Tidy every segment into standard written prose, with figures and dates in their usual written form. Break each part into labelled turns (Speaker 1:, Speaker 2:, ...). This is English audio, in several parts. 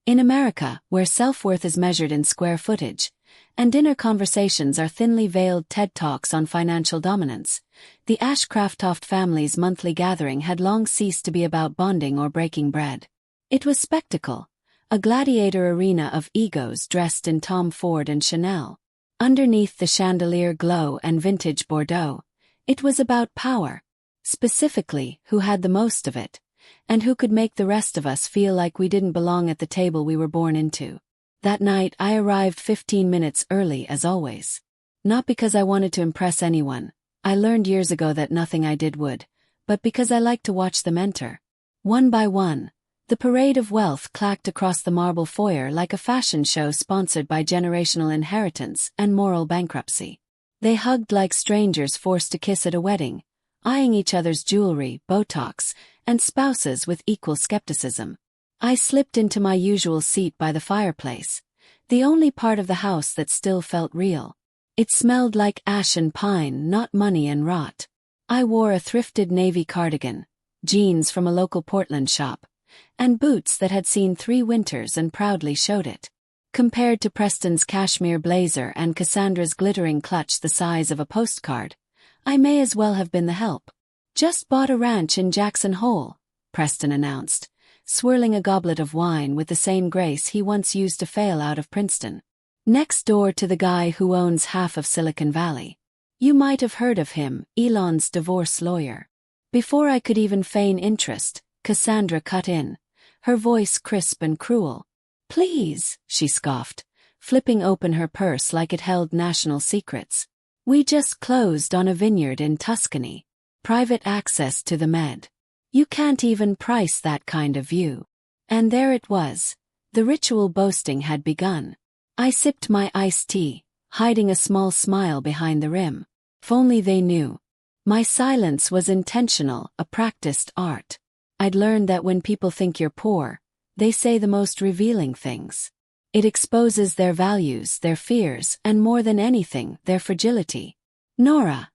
Speaker 1: In America, where self-worth is measured in square footage, and dinner conversations are thinly veiled TED Talks on financial dominance, the Ashcraft-Toft family's monthly gathering had long ceased to be about bonding or breaking bread. It was spectacle, a gladiator arena of egos dressed in Tom Ford and Chanel. Underneath the chandelier glow and vintage Bordeaux, it was about power. Specifically, who had the most of it, and who could make the rest of us feel like we didn't belong at the table we were born into. That night I arrived 15 minutes early as always. Not because I wanted to impress anyone, I learned years ago that nothing I did would, but because I liked to watch them enter. One by one, the parade of wealth clacked across the marble foyer like a fashion show sponsored by generational inheritance and moral bankruptcy. They hugged like strangers forced to kiss at a wedding, eyeing each other's jewelry, Botox, and spouses with equal skepticism. I slipped into my usual seat by the fireplace, the only part of the house that still felt real. It smelled like ash and pine, not money and rot. I wore a thrifted navy cardigan, jeans from a local Portland shop, and boots that had seen 3 winters and proudly showed it. Compared to Preston's cashmere blazer and Cassandra's glittering clutch the size of a postcard, I may as well have been the help. "Just bought a ranch in Jackson Hole," Preston announced, swirling a goblet of wine with the same grace he once used to fail out of Princeton. "Next door to the guy who owns half of Silicon Valley. You might have heard of him, Elon's divorce lawyer." Before I could even feign interest, Cassandra cut in, her voice crisp and cruel. "Please," she scoffed, flipping open her purse like it held national secrets. "We just closed on a vineyard in Tuscany. Private access to the Med. You can't even price that kind of view." And there it was. The ritual boasting had begun. I sipped my iced tea, hiding a small smile behind the rim. If only they knew. My silence was intentional, a practiced art. I'd learned that when people think you're poor, they say the most revealing things. It exposes their values, their fears, and more than anything, their fragility. "Nora,"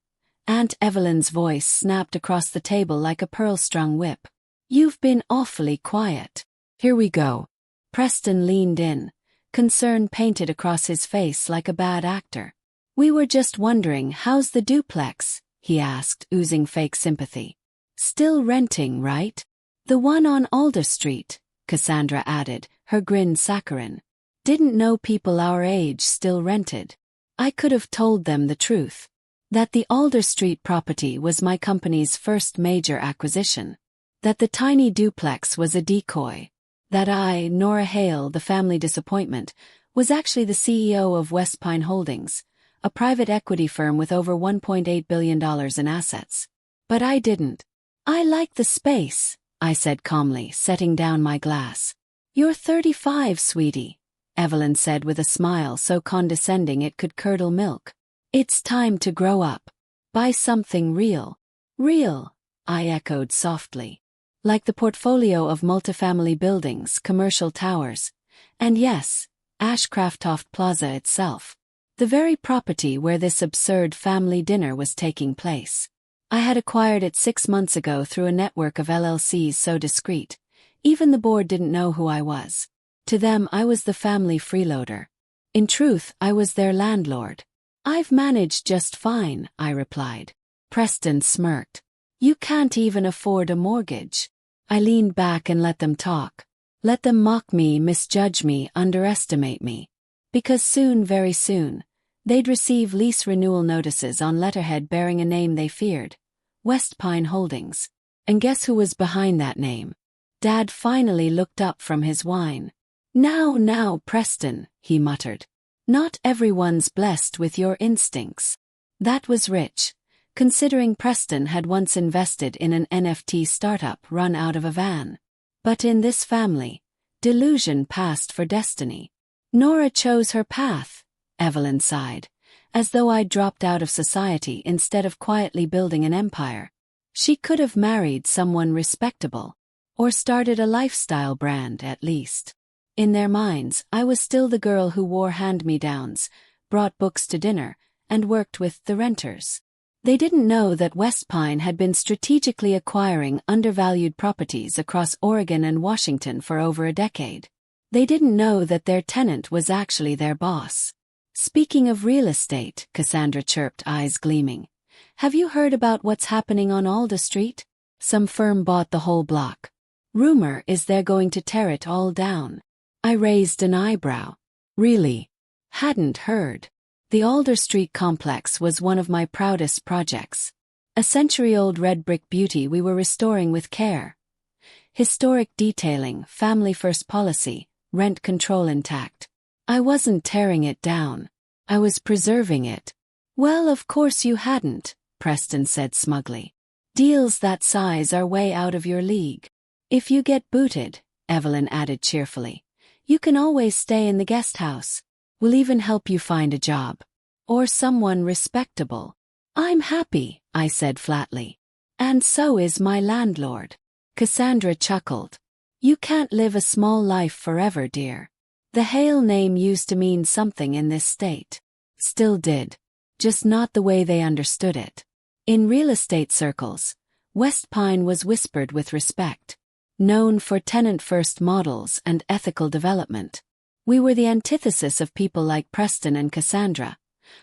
Speaker 1: Aunt Evelyn's voice snapped across the table like a pearl-strung whip. "You've been awfully quiet." "Here we go." Preston leaned in, concern painted across his face like a bad actor. "We were just wondering, how's the duplex?" he asked, oozing fake sympathy. "Still renting, right?" "The one on Alder Street," Cassandra added, her grin saccharine. "Didn't know people our age still rented." I could have told them the truth. That the Alder Street property was my company's first major acquisition. That the tiny duplex was a decoy. That I, Nora Hale, the family disappointment, was actually the CEO of West Pine Holdings, a private equity firm with over $1.8 billion in assets. But I didn't. "I like the space," I said calmly, setting down my glass. "You're 35, sweetie," Evelyn said with a smile so condescending it could curdle milk. "It's time to grow up. Buy something real." "Real," I echoed softly. Like the portfolio of multifamily buildings, commercial towers, and yes, Ashcraft-Toft Plaza itself. The very property where this absurd family dinner was taking place. I had acquired it 6 months ago through a network of LLCs so discreet, even the board didn't know who I was. To them I was the family freeloader. In truth, I was their landlord. "I've managed just fine," I replied. Preston smirked. "You can't even afford a mortgage." I leaned back and let them talk. Let them mock me, misjudge me, underestimate me. Because soon, very soon, they'd receive lease renewal notices on letterhead bearing a name they feared. West Pine Holdings. And guess who was behind that name? Dad finally looked up from his wine. Now, Preston," he muttered. "Not everyone's blessed with your instincts." That was rich, considering Preston had once invested in an NFT startup run out of a van. But in this family, delusion passed for destiny. "Nora chose her path," Evelyn sighed, as though I'd dropped out of society instead of quietly building an empire. "She could have married someone respectable. Or started a lifestyle brand, at least." In their minds, I was still the girl who wore hand-me-downs, brought books to dinner, and worked with the renters. They didn't know that West Pine had been strategically acquiring undervalued properties across Oregon and Washington for over a decade. They didn't know that their tenant was actually their boss. Speaking of real estate, Cassandra chirped, eyes gleaming. Have you heard about what's happening on Alda Street? Some firm bought the whole block. Rumor is they're going to tear it all down. I raised an eyebrow. Really? Hadn't heard. The Alder Street complex was one of my proudest projects. A century-old red brick beauty we were restoring with care. Historic detailing, family-first policy, rent control intact. I wasn't tearing it down. I was preserving it. Well, of course you hadn't, Preston said smugly. Deals that size are way out of your league. If you get booted, Evelyn added cheerfully, you can always stay in the guest house. We'll even help you find a job. Or someone respectable. I'm happy, I said flatly. And so is my landlord. Cassandra chuckled. You can't live a small life forever, dear. The Hale name used to mean something in this state. Still did. Just not the way they understood it. In real estate circles, West Pine was whispered with respect. Known for tenant-first models and ethical development. We were the antithesis of people like Preston and Cassandra,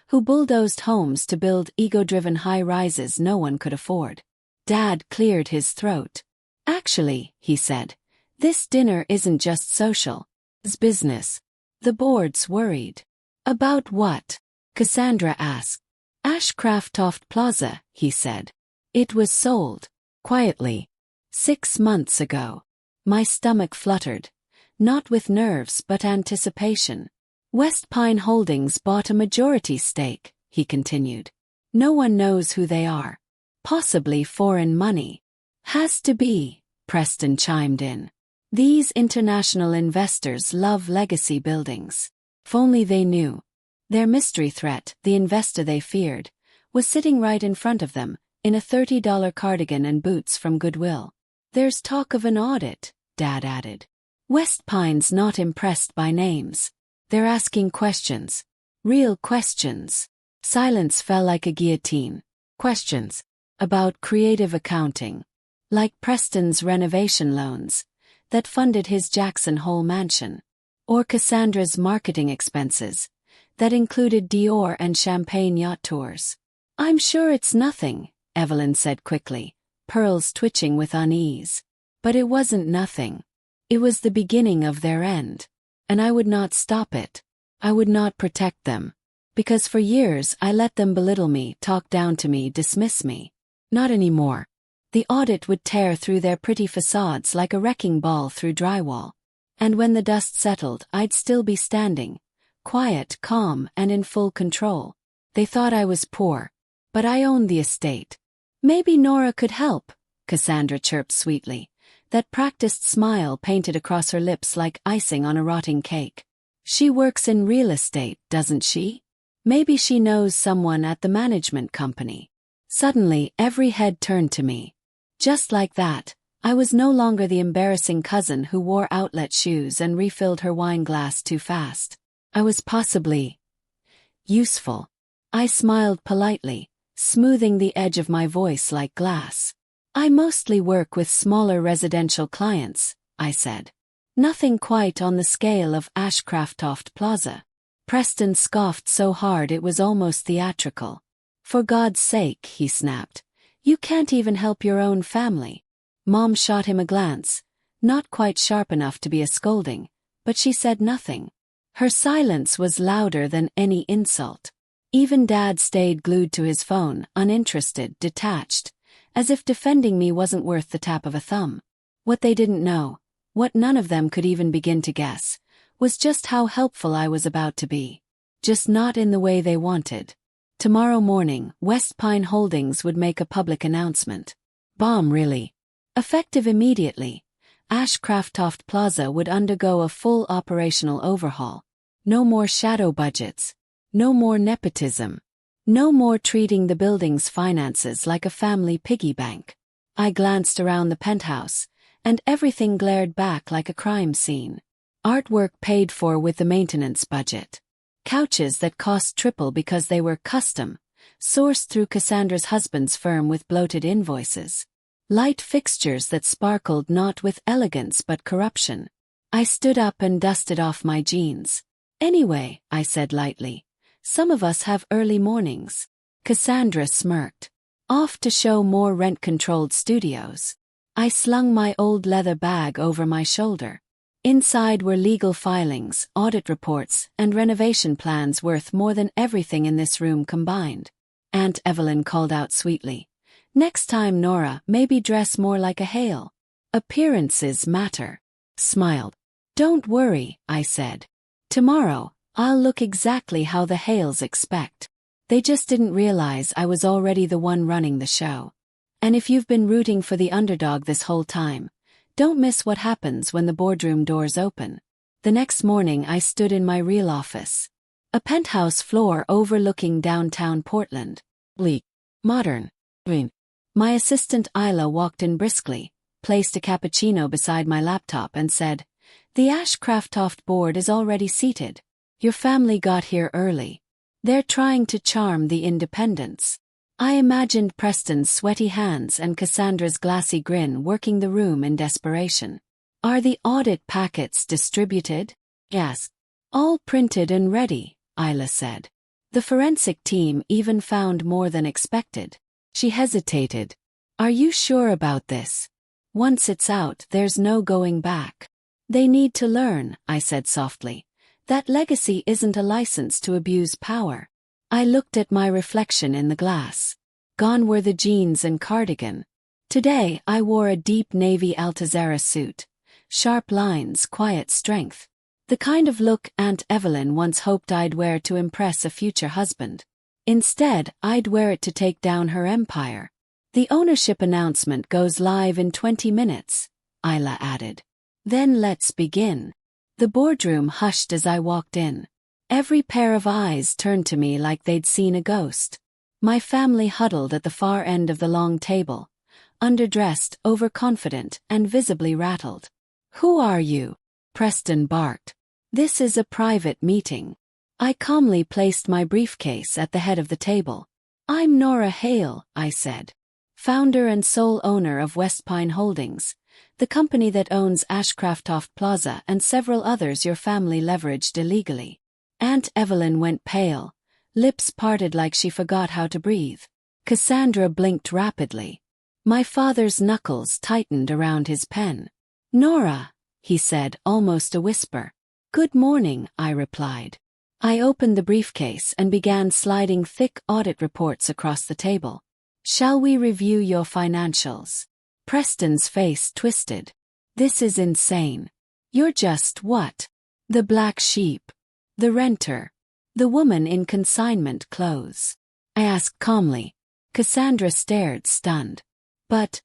Speaker 1: who bulldozed homes to build ego-driven high-rises no one could afford. Dad cleared his throat. Actually, he said, this dinner isn't just social. It's business. The board's worried. About what? Cassandra asked. Ashcraft Plaza, he said. It was sold. Quietly. 6 months ago. My stomach fluttered. Not with nerves but anticipation. West Pine Holdings bought a majority stake, he continued. No one knows who they are. Possibly foreign money. Has to be, Preston chimed in. These international investors love legacy buildings. If only they knew. Their mystery threat, the investor they feared, was sitting right in front of them, in a $30 cardigan and boots from Goodwill. There's talk of an audit, Dad added. West Pine's not impressed by names. They're asking questions. Real questions. Silence fell like a guillotine. Questions. About creative accounting. Like Preston's renovation loans that funded his Jackson Hole mansion. Or Cassandra's marketing expenses that included Dior and Champagne yacht tours. I'm sure it's nothing, Evelyn said quickly, pearls twitching with unease. But it wasn't nothing. It was the beginning of their end. And I would not stop it. I would not protect them. Because for years I let them belittle me, talk down to me, dismiss me. Not anymore. The audit would tear through their pretty facades like a wrecking ball through drywall. And when the dust settled, I'd still be standing. Quiet, calm, and in full control. They thought I was poor. But I owned the estate. Maybe Nora could help, Cassandra chirped sweetly. That practiced smile painted across her lips like icing on a rotting cake. She works in real estate, doesn't she? Maybe she knows someone at the management company. Suddenly, every head turned to me. Just like that, I was no longer the embarrassing cousin who wore outlet shoes and refilled her wine glass too fast. I was possibly useful. I smiled politely, smoothing the edge of my voice like glass. I mostly work with smaller residential clients, I said. Nothing quite on the scale of Ashcraft Plaza. Preston scoffed so hard it was almost theatrical. For God's sake, he snapped. You can't even help your own family. Mom shot him a glance, not quite sharp enough to be a scolding, but she said nothing. Her silence was louder than any insult. Even Dad stayed glued to his phone, uninterested, detached. As if defending me wasn't worth the tap of a thumb. What they didn't know, what none of them could even begin to guess, was just how helpful I was about to be. Just not in the way they wanted. Tomorrow morning, West Pine Holdings would make a public announcement. Bomb, really. Effective immediately, Ashcraft Plaza would undergo a full operational overhaul. No more shadow budgets. No more nepotism. No more treating the building's finances like a family piggy bank. I glanced around the penthouse, and everything glared back like a crime scene. Artwork paid for with the maintenance budget. Couches that cost triple because they were custom, sourced through Cassandra's husband's firm with bloated invoices. Light fixtures that sparkled not with elegance but corruption. I stood up and dusted off my jeans. Anyway, I said lightly, some of us have early mornings. Cassandra smirked. Off to show more rent-controlled studios. I slung my old leather bag over my shoulder. Inside were legal filings, audit reports, and renovation plans worth more than everything in this room combined. Aunt Evelyn called out sweetly, "Next time, Nora, maybe dress more like a Hale. Appearances matter." Smiled. "Don't worry," I said. "Tomorrow, I'll look exactly how the Hales expect." They just didn't realize I was already the one running the show. And if you've been rooting for the underdog this whole time, don't miss what happens when the boardroom doors open. The next morning I stood in my real office. A penthouse floor overlooking downtown Portland. Bleak. Modern. Green. My assistant Isla walked in briskly, placed a cappuccino beside my laptop and said, "The Ashcraft board is already seated. Your family got here early. They're trying to charm the independents." I imagined Preston's sweaty hands and Cassandra's glassy grin working the room in desperation. "Are the audit packets distributed?" "Yes. All printed and ready," Isla said. "The forensic team even found more than expected." She hesitated. "Are you sure about this? Once it's out, there's no going back." "They need to learn," I said softly. "That legacy isn't a license to abuse power." I looked at my reflection in the glass. Gone were the jeans and cardigan. Today I wore a deep navy Altazara suit. Sharp lines, quiet strength. The kind of look Aunt Evelyn once hoped I'd wear to impress a future husband. Instead, I'd wear it to take down her empire. "The ownership announcement goes live in 20 minutes, Isla added. "Then let's begin." The boardroom hushed as I walked in. Every pair of eyes turned to me like they'd seen a ghost. My family huddled at the far end of the long table, underdressed, overconfident, and visibly rattled. "Who are you?" Preston barked. "This is a private meeting." I calmly placed my briefcase at the head of the table. "I'm Nora Hale," I said. "Founder and sole owner of West Pine Holdings, the company that owns Ashcraft Plaza and several others your family leveraged illegally." Aunt Evelyn went pale, lips parted like she forgot how to breathe. Cassandra blinked rapidly. My father's knuckles tightened around his pen. "Nora," he said, almost a whisper. "Good morning," I replied. I opened the briefcase and began sliding thick audit reports across the table. "Shall we review your financials?" Preston's face twisted. "This is insane. You're just what? The black sheep? The renter? The woman in consignment clothes?" I asked calmly. Cassandra stared, stunned. "But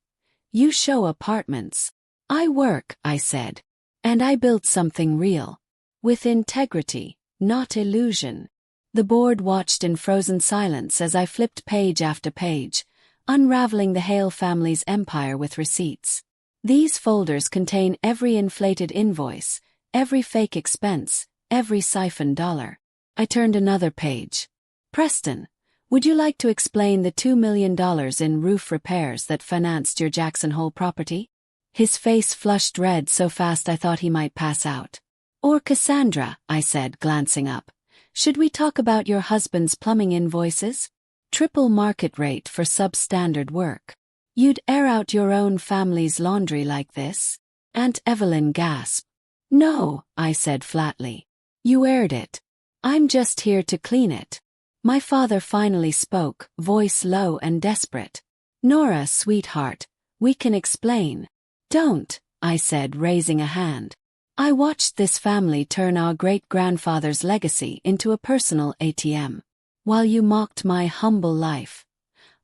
Speaker 1: you show apartments." "I work," I said. "And I built something real. With integrity, not illusion." The board watched in frozen silence as I flipped page after page, unraveling the Hale family's empire with receipts. These folders contain every inflated invoice, every fake expense, every siphoned dollar. I turned another page. "Preston, would you like to explain the $2 million in roof repairs that financed your Jackson Hole property?" His face flushed red so fast I thought he might pass out. "Or Cassandra," I said, glancing up. "Should we talk about your husband's plumbing invoices? Triple market rate for substandard work. You'd air out your own family's laundry like this?" Aunt Evelyn gasped. "No," I said flatly. "You aired it. I'm just here to clean it." My father finally spoke, voice low and desperate. "Nora, sweetheart, we can explain." "Don't," I said, raising a hand. "I watched this family turn our great-grandfather's legacy into a personal ATM. While you mocked my humble life,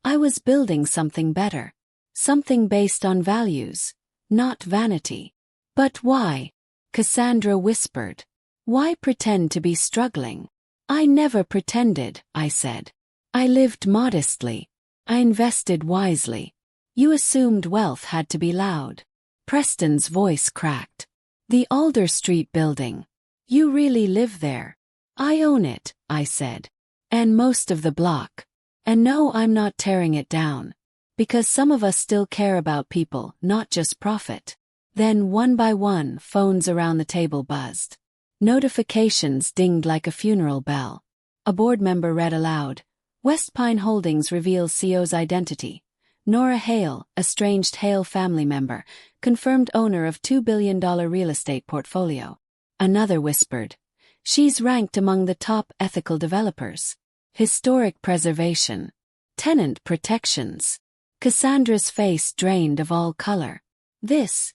Speaker 1: I was building something better. Something based on values, not vanity." "But why?" Cassandra whispered. "Why pretend to be struggling?" "I never pretended," I said. "I lived modestly. I invested wisely. You assumed wealth had to be loud." Preston's voice cracked. "The Alder Street building. You really live there?" "I own it," I said. "And most of the block. And no, I'm not tearing it down. Because some of us still care about people, not just profit." Then one by one, phones around the table buzzed. Notifications dinged like a funeral bell. A board member read aloud, "West Pine Holdings reveals CEO's identity. Nora Hale, estranged Hale family member, confirmed owner of $2 billion real estate portfolio." Another whispered, "She's ranked among the top ethical developers. Historic preservation. Tenant protections." Cassandra's face drained of all color. This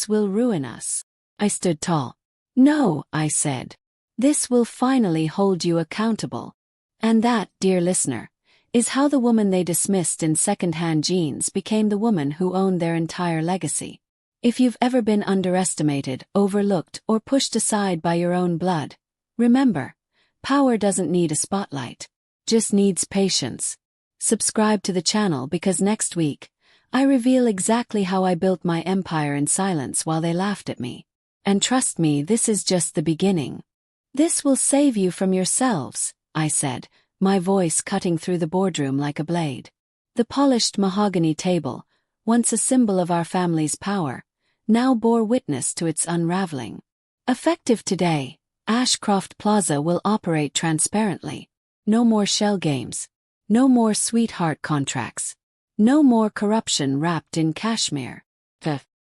Speaker 1: will ruin us." I stood tall. "No," I said. "This will finally hold you accountable." And that, dear listener, is how the woman they dismissed in second-hand jeans became the woman who owned their entire legacy. If you've ever been underestimated, overlooked, or pushed aside by your own blood, remember, power doesn't need a spotlight, just needs patience. Subscribe to the channel because next week, I reveal exactly how I built my empire in silence while they laughed at me. And trust me, this is just the beginning. "This will save you from yourselves," I said, my voice cutting through the boardroom like a blade. The polished mahogany table, once a symbol of our family's power, now bore witness to its unraveling. Effective today, Ashcroft Plaza will operate transparently. No more shell games. No more sweetheart contracts. No more corruption wrapped in cashmere.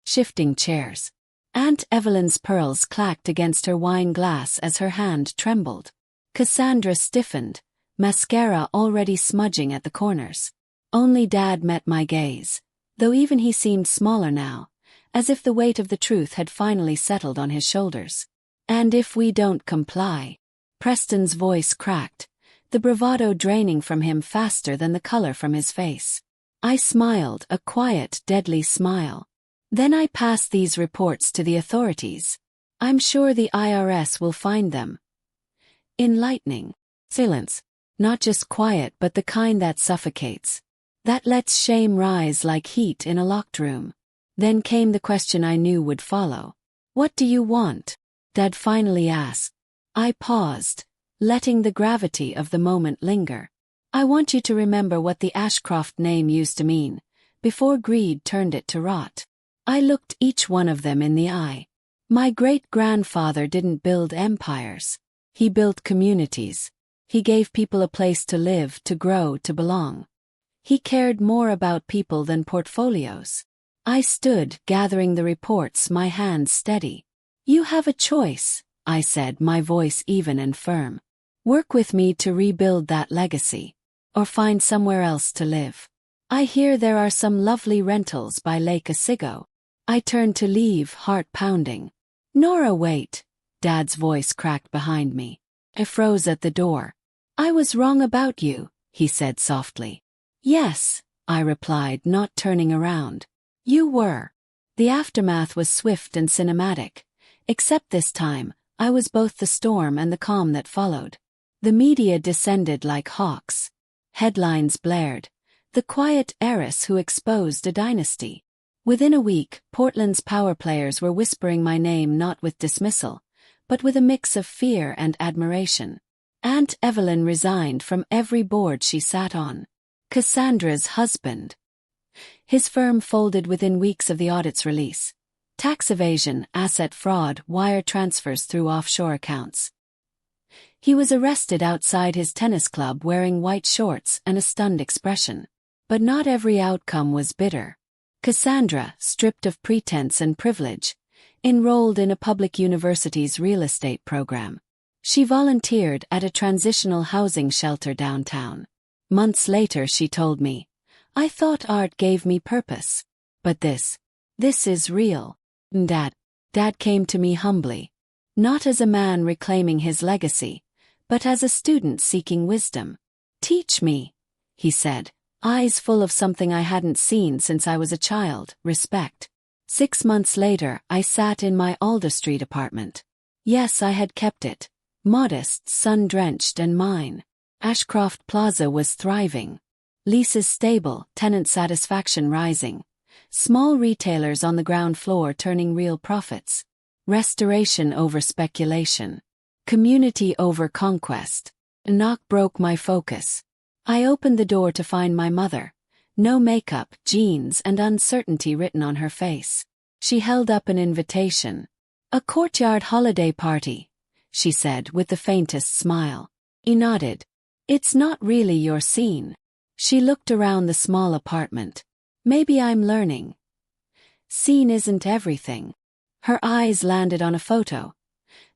Speaker 1: Shifting chairs. Aunt Evelyn's pearls clacked against her wine glass as her hand trembled. Cassandra stiffened, mascara already smudging at the corners. Only Dad met my gaze, though even he seemed smaller now, as if the weight of the truth had finally settled on his shoulders. "And if we don't comply?" Preston's voice cracked, the bravado draining from him faster than the color from his face. I smiled, a quiet, deadly smile. "Then I pass these reports to the authorities. I'm sure the IRS will find them." Enlightening. Silence. Not just quiet but the kind that suffocates. That lets shame rise like heat in a locked room. Then came the question I knew would follow. "What do you want?" Dad finally asked. I paused, letting the gravity of the moment linger. "I want you to remember what the Ashcroft name used to mean, before greed turned it to rot." I looked each one of them in the eye. My great-grandfather didn't build empires. He built communities. He gave people a place to live, to grow, to belong. He cared more about people than portfolios. I stood, gathering the reports, my hands steady. "You have a choice," I said, my voice even and firm. "Work with me to rebuild that legacy. Or find somewhere else to live. I hear there are some lovely rentals by Lake Otsego." I turned to leave, heart pounding. "Nora, wait." Dad's voice cracked behind me. I froze at the door. "I was wrong about you," he said softly. "Yes," I replied, not turning around. "You were." The aftermath was swift and cinematic. Except this time, I was both the storm and the calm that followed. The media descended like hawks. Headlines blared. The quiet heiress who exposed a dynasty. Within a week, Portland's power players were whispering my name not with dismissal, but with a mix of fear and admiration. Aunt Evelyn resigned from every board she sat on. Cassandra's husband. His firm folded within weeks of the audit's release. Tax evasion, asset fraud, wire transfers through offshore accounts. He was arrested outside his tennis club wearing white shorts and a stunned expression. But not every outcome was bitter. Cassandra, stripped of pretense and privilege, enrolled in a public university's real estate program. She volunteered at a transitional housing shelter downtown. Months later she told me, "I thought art gave me purpose. But this is real." Dad came to me humbly. Not as a man reclaiming his legacy, but as a student seeking wisdom. "Teach me," he said, eyes full of something I hadn't seen since I was a child, respect. 6 months later, I sat in my Alder Street apartment. Yes, I had kept it. Modest, sun-drenched and mine. Ashcroft Plaza was thriving. Leases stable, tenant satisfaction rising. Small retailers on the ground floor turning real profits. Restoration over speculation. Community over conquest. A knock broke my focus. I opened the door to find my mother. No makeup, jeans and uncertainty written on her face. She held up an invitation. A courtyard holiday party, she said with the faintest smile. He nodded. It's not really your scene. She looked around the small apartment. Maybe I'm learning. Scene isn't everything. Her eyes landed on a photo.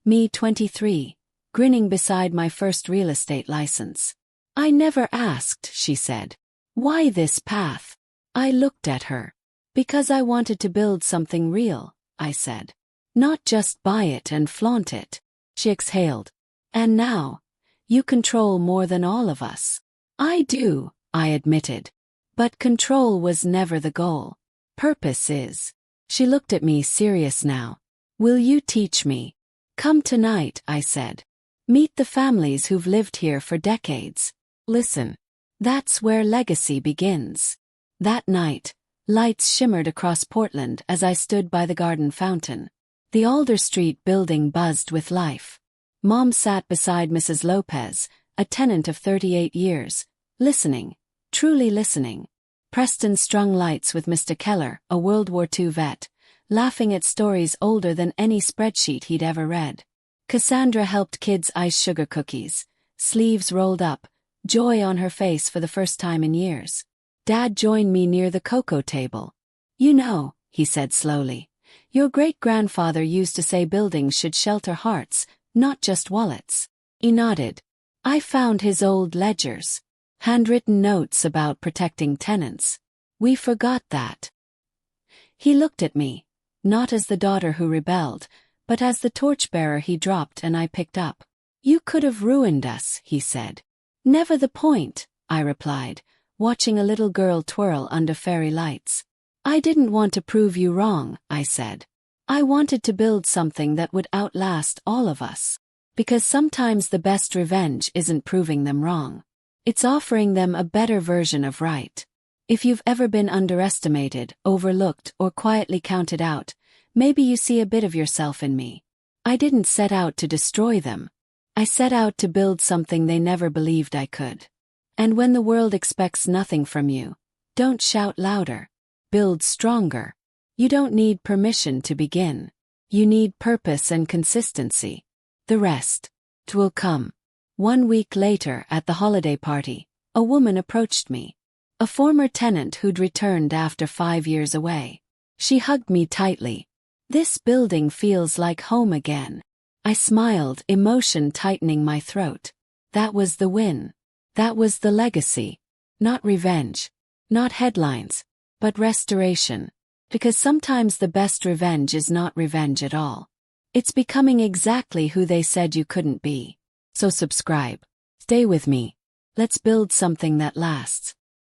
Speaker 1: Me, 23, grinning beside my first real estate license. I never asked, she said. Why this path? I looked at her. Because I wanted to build something real, I said. Not just buy it and flaunt it. She exhaled. And now, you control more than all of us. I do, I admitted. But control was never the goal. Purpose is. She looked at me serious now. Will you teach me? Come tonight, I said. Meet the families who've lived here for decades. Listen. That's where legacy begins. That night, lights shimmered across Portland as I stood by the garden fountain. The Alder Street building buzzed with life. Mom sat beside Mrs. Lopez, a tenant of 38 years, listening, truly listening. Preston strung lights with Mr. Keller, a World War II vet, laughing at stories older than any spreadsheet he'd ever read. Cassandra helped kids ice sugar cookies, sleeves rolled up, joy on her face for the first time in years. Dad joined me near the cocoa table. You know, he said slowly, your great-grandfather used to say buildings should shelter hearts, not just wallets. He nodded. I found his old ledgers. Handwritten notes about protecting tenants. We forgot that. He looked at me, not as the daughter who rebelled, but as the torchbearer he dropped and I picked up. You could have ruined us, he said. Never the point, I replied, watching a little girl twirl under fairy lights. I didn't want to prove you wrong, I said. I wanted to build something that would outlast all of us. Because sometimes the best revenge isn't proving them wrong. It's offering them a better version of right. If you've ever been underestimated, overlooked, or quietly counted out, maybe you see a bit of yourself in me. I didn't set out to destroy them. I set out to build something they never believed I could. And when the world expects nothing from you, don't shout louder. Build stronger. You don't need permission to begin. You need purpose and consistency. The rest will come. 1 week later at the holiday party, a woman approached me. A former tenant who'd returned after 5 years away. She hugged me tightly. This building feels like home again. I smiled, emotion tightening my throat. That was the win. That was the legacy. Not revenge. Not headlines. But restoration. Because sometimes the best revenge is not revenge at all. It's becoming exactly who they said you couldn't be. So subscribe. Stay with me. Let's build something that lasts.